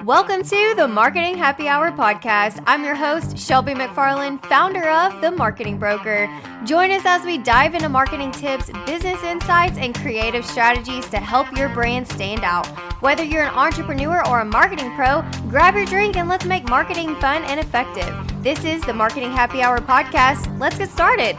Welcome to the Marketing Happy Hour podcast. I'm your host, Shelby McFarland, founder of The Marketing Broker. Join us as we dive into marketing tips, business insights, and creative strategies to help your brand stand out. Whether you're an entrepreneur or a marketing pro, grab your drink and let's make marketing fun and effective. This is the Marketing Happy Hour podcast. Let's get started.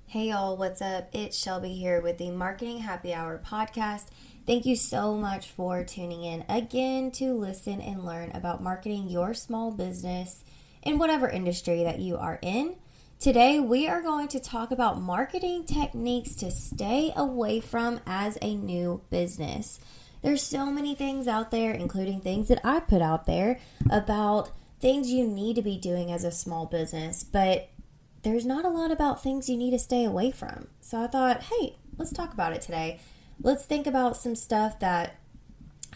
Hey y'all, what's up? It's Shelby here with the Marketing Happy Hour podcast. Thank you so much for tuning in again to listen and learn about marketing your small business in whatever industry that you are in. Today, we are going to talk about marketing techniques to stay away from as a new business. There's so many things out there, including things that I put out there about things you need to be doing as a small business, but there's not a lot about things you need to stay away from. So I thought, hey, let's talk about it today. Let's think about some stuff that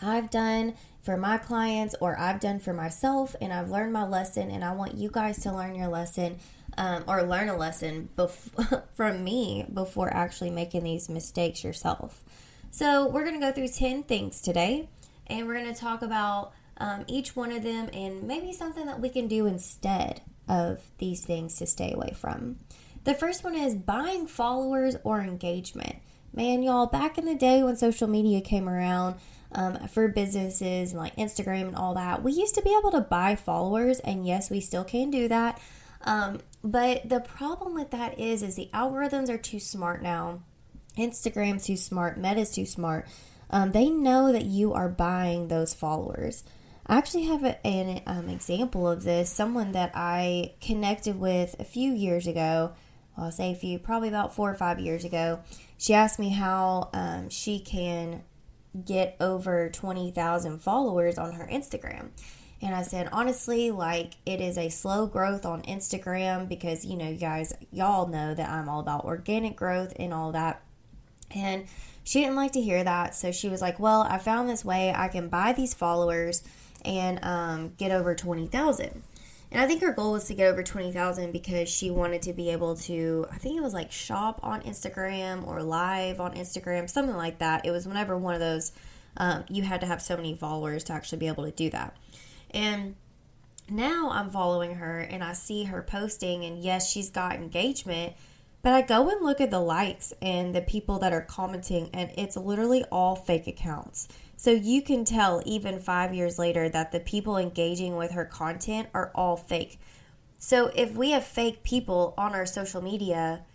I've done for my clients or I've done for myself, and I've learned my lesson, and I want you guys to learn your lesson or learn a lesson from me before actually making these mistakes yourself. So we're going to go through 10 things today, and we're going to talk about each one of them and maybe something that we can do instead of these things to stay away from. The first one is buying followers or engagement. Man, y'all, back in the day when social media came around for businesses and like Instagram and all that, we used to be able to buy followers, and yes, we still can do that. But the problem with that is the algorithms are too smart now. Instagram's too smart. Meta's too smart. They know that you are buying those followers. I actually have an example of this. Someone that I connected with a few years ago, well, I'll say a few, probably about 4 or 5 years ago. She asked me how she can get over 20,000 followers on her Instagram. And I said, honestly, like, it is a slow growth on Instagram because, you know, y'all know that I'm all about organic growth and all that. And she didn't like to hear that. So she was like, well, I found this way I can buy these followers and get over 20,000. And I think her goal was to get over 20,000 because she wanted to be able to, I think it was like shop on Instagram or live on Instagram, something like that. It was whenever one of those, you had to have so many followers to actually be able to do that. And now I'm following her and I see her posting, and yes, she's got engagement, but I go and look at the likes and the people that are commenting, and it's literally all fake accounts. So you can tell even 5 years later that the people engaging with her content are all fake. So if we have fake people on our social media,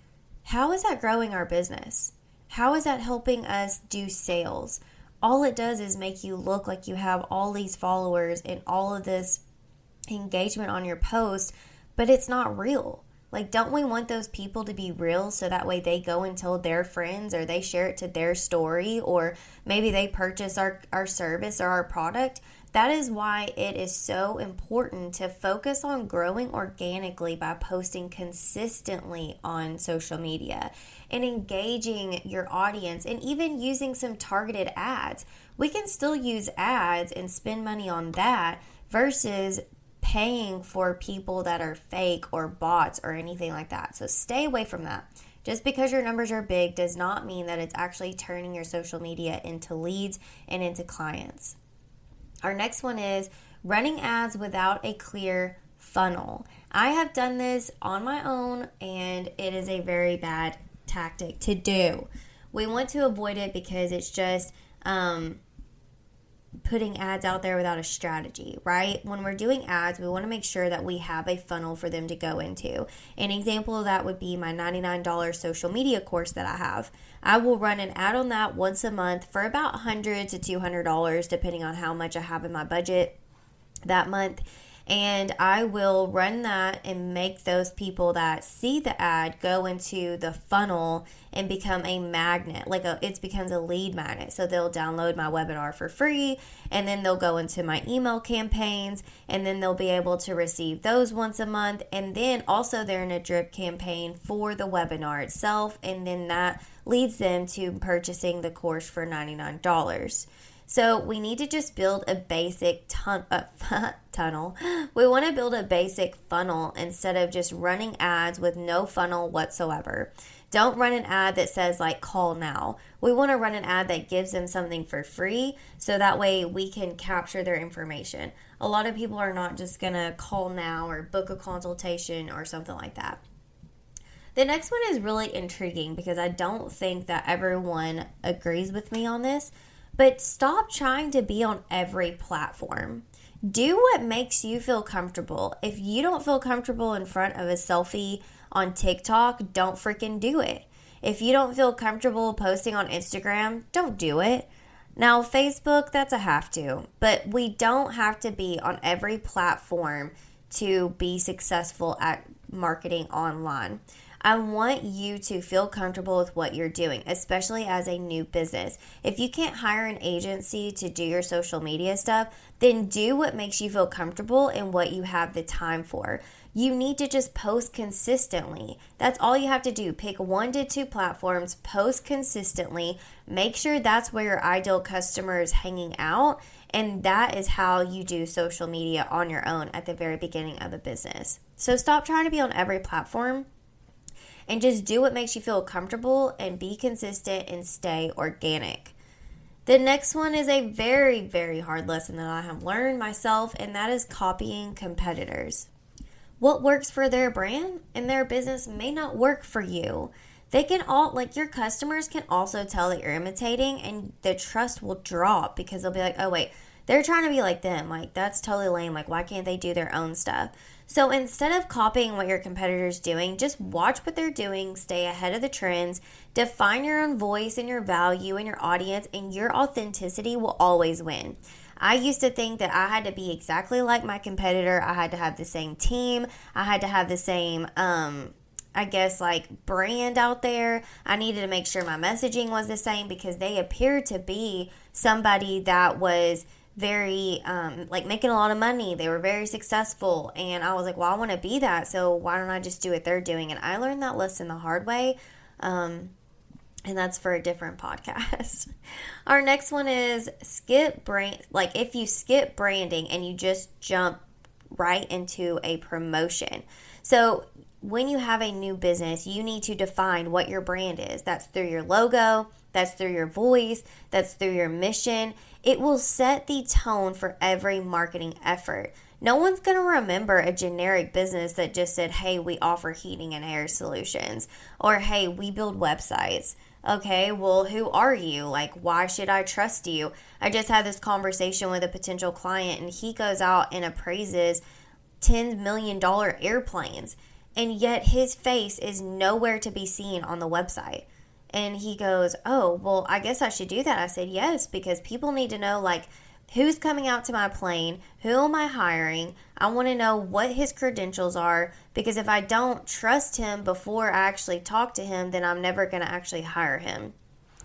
how is that growing our business? How is that helping us do sales? All it does is make you look like you have all these followers and all of this engagement on your post, but it's not real. Like, don't we want those people to be real so that way they go and tell their friends, or they share it to their story, or maybe they purchase our service or our product? That is why it is so important to focus on growing organically by posting consistently on social media and engaging your audience, and even using some targeted ads. We can still use ads and spend money on that versus paying for people that are fake or bots or anything like that. So stay away from that. Just because your numbers are big does not mean that it's actually turning your social media into leads and into clients. Our next one is running ads without a clear funnel. I have done this on my own, and it is a very bad tactic to do. We want to avoid it because it's just putting ads out there without a strategy, right? When we're doing ads, we want to make sure that we have a funnel for them to go into. An example of that would be my $99 social media course that I have. I will run an ad on that once a month for about $100 to $200, depending on how much I have in my budget that month. And I will run that and make those people that see the ad go into the funnel and become a magnet. It becomes a lead magnet. So they'll download my webinar for free, and then they'll go into my email campaigns, and then they'll be able to receive those once a month. And then also they're in a drip campaign for the webinar itself. And then that leads them to purchasing the course for $99. So we need to just build a basic tunnel. We want to build a basic funnel instead of just running ads with no funnel whatsoever. Don't run an ad that says like call now. We want to run an ad that gives them something for free so that way we can capture their information. A lot of people are not just going to call now or book a consultation or something like that. The next one is really intriguing because I don't think that everyone agrees with me on this, but stop trying to be on every platform. Do what makes you feel comfortable. If you don't feel comfortable in front of a selfie on TikTok, don't freaking do it. If you don't feel comfortable posting on Instagram, don't do it. Now, Facebook, that's a have to, but we don't have to be on every platform to be successful at marketing online. I want you to feel comfortable with what you're doing, especially as a new business. If you can't hire an agency to do your social media stuff, then do what makes you feel comfortable and what you have the time for. You need to just post consistently. That's all you have to do. Pick 1 to 2 platforms, post consistently, make sure that's where your ideal customer is hanging out, and that is how you do social media on your own at the very beginning of a business. So stop trying to be on every platform and just do what makes you feel comfortable and be consistent and stay organic. The next one is a very, very hard lesson that I have learned myself, and that is copying competitors. What works for their brand and their business may not work for you. They can all, like your customers can also tell that you're imitating, and the trust will drop because they'll be like, oh wait, they're trying to be like them. Like that's totally lame. Like why can't they do their own stuff? So instead of copying what your competitor's doing, just watch what they're doing, stay ahead of the trends, define your own voice and your value and your audience, and your authenticity will always win. I used to think that I had to be exactly like my competitor. I had to have the same team. I had to have the same, brand out there. I needed to make sure my messaging was the same because they appeared to be somebody that was very, making a lot of money. They were very successful. And I was like, well, I want to be that. So why don't I just do what they're doing? And I learned that lesson the hard way. And that's for a different podcast. Our next one is skip brand. Like if you skip branding and you just jump right into a promotion. So when you have a new business, you need to define what your brand is. That's through your logo. That's through your voice. That's through your mission. It will set the tone for every marketing effort. No one's going to remember a generic business that just said, hey, we offer heating and air solutions, or hey, we build websites. Okay, well, who are you? Like, why should I trust you? I just had this conversation with a potential client, and he goes out and appraises $10 million airplanes, and yet his face is nowhere to be seen on the website. And he goes, oh, well, I guess I should do that. I said, yes, because people need to know, like, who's coming out to my plane? Who am I hiring? I want to know what his credentials are, because if I don't trust him before I actually talk to him, then I'm never going to actually hire him.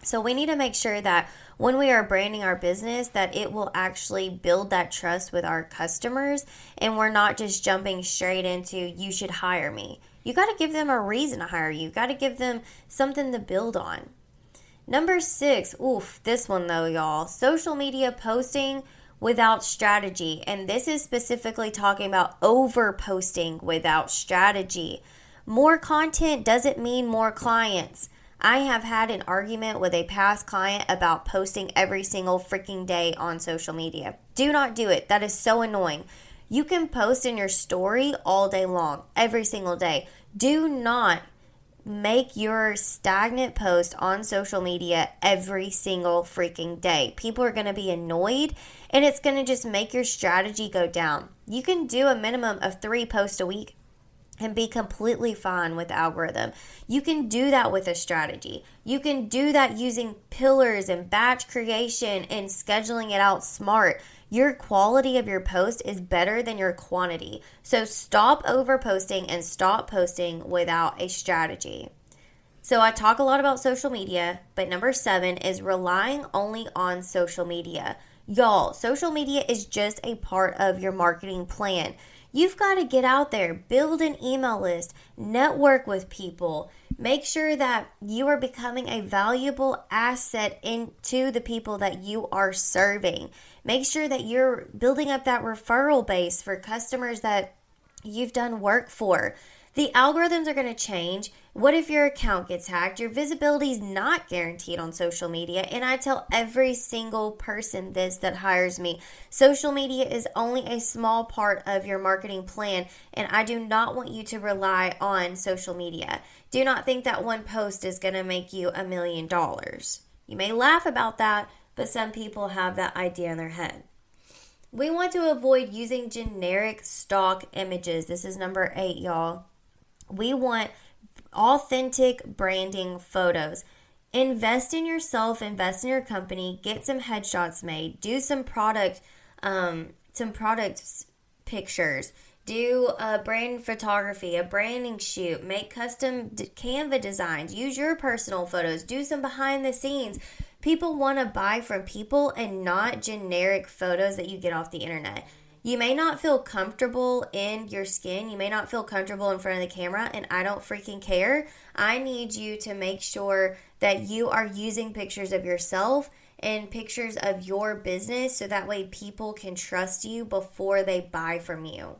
So we need to make sure that when we are branding our business, that it will actually build that trust with our customers, and we're not just jumping straight into, you should hire me. You got to give them a reason to hire you. You got to give them something to build on. Number 6, this one though, y'all. Social media posting without strategy. And this is specifically talking about over posting without strategy. More content doesn't mean more clients. I have had an argument with a past client about posting every single freaking day on social media. Do not do it. That is so annoying. You can post in your story all day long, every single day. Do not make your stagnant post on social media every single freaking day. People are going to be annoyed, and it's going to just make your strategy go down. You can do a minimum of 3 posts a week and be completely fine with the algorithm. You can do that with a strategy. You can do that using pillars and batch creation and scheduling it out smart. Your quality of your post is better than your quantity. So stop over posting and stop posting without a strategy. So I talk a lot about social media, but number 7 is relying only on social media. Y'all, social media is just a part of your marketing plan. You've got to get out there, build an email list, network with people, make sure that you are becoming a valuable asset into the people that you are serving. Make sure that you're building up that referral base for customers that you've done work for. The algorithms are going to change. What if your account gets hacked? Your visibility is not guaranteed on social media. And I tell every single person this that hires me. Social media is only a small part of your marketing plan. And I do not want you to rely on social media. Do not think that one post is going to make you $1 million. You may laugh about that, but some people have that idea in their head. We want to avoid using generic stock images. This is number 8, y'all. We want authentic branding photos. Invest in yourself, invest in your company, get some headshots made, do some product pictures, do a brand photography, a branding shoot, make custom Canva designs, use your personal photos, do some behind the scenes. People want to buy from people and not generic photos that you get off the internet. You may not feel comfortable in your skin. You may not feel comfortable in front of the camera, and I don't freaking care. I need you to make sure that you are using pictures of yourself and pictures of your business so that way people can trust you before they buy from you.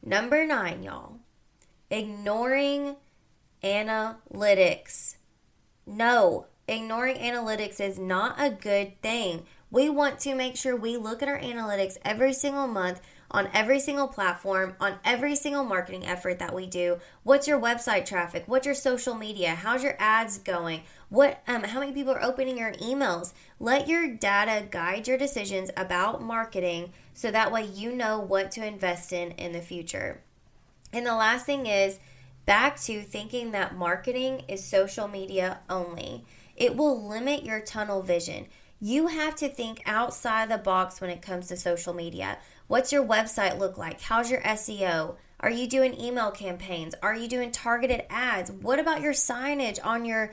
Number 9, y'all. Ignoring analytics. No, ignoring analytics is not a good thing. We want to make sure we look at our analytics every single month on every single platform, on every single marketing effort that we do. What's your website traffic? What's your social media? How's your ads going? How many people are opening your emails? Let your data guide your decisions about marketing so that way you know what to invest in the future. And the last thing is back to thinking that marketing is social media only. It will limit your tunnel vision. You have to think outside the box when it comes to social media. What's your website look like? How's your SEO? Are you doing email campaigns? Are you doing targeted ads? What about your signage on your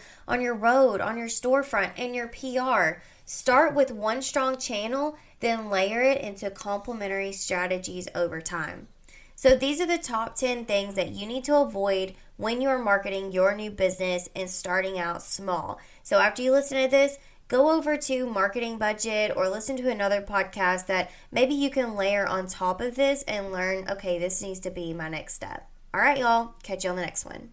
road, on your storefront, and your PR? Start with one strong channel, then layer it into complementary strategies over time. So these are the top 10 things that you need to avoid when you're marketing your new business and starting out small. So after you listen to this, go over to Marketing Budget or listen to another podcast that maybe you can layer on top of this and learn, okay, this needs to be my next step. All right, y'all. Catch you on the next one.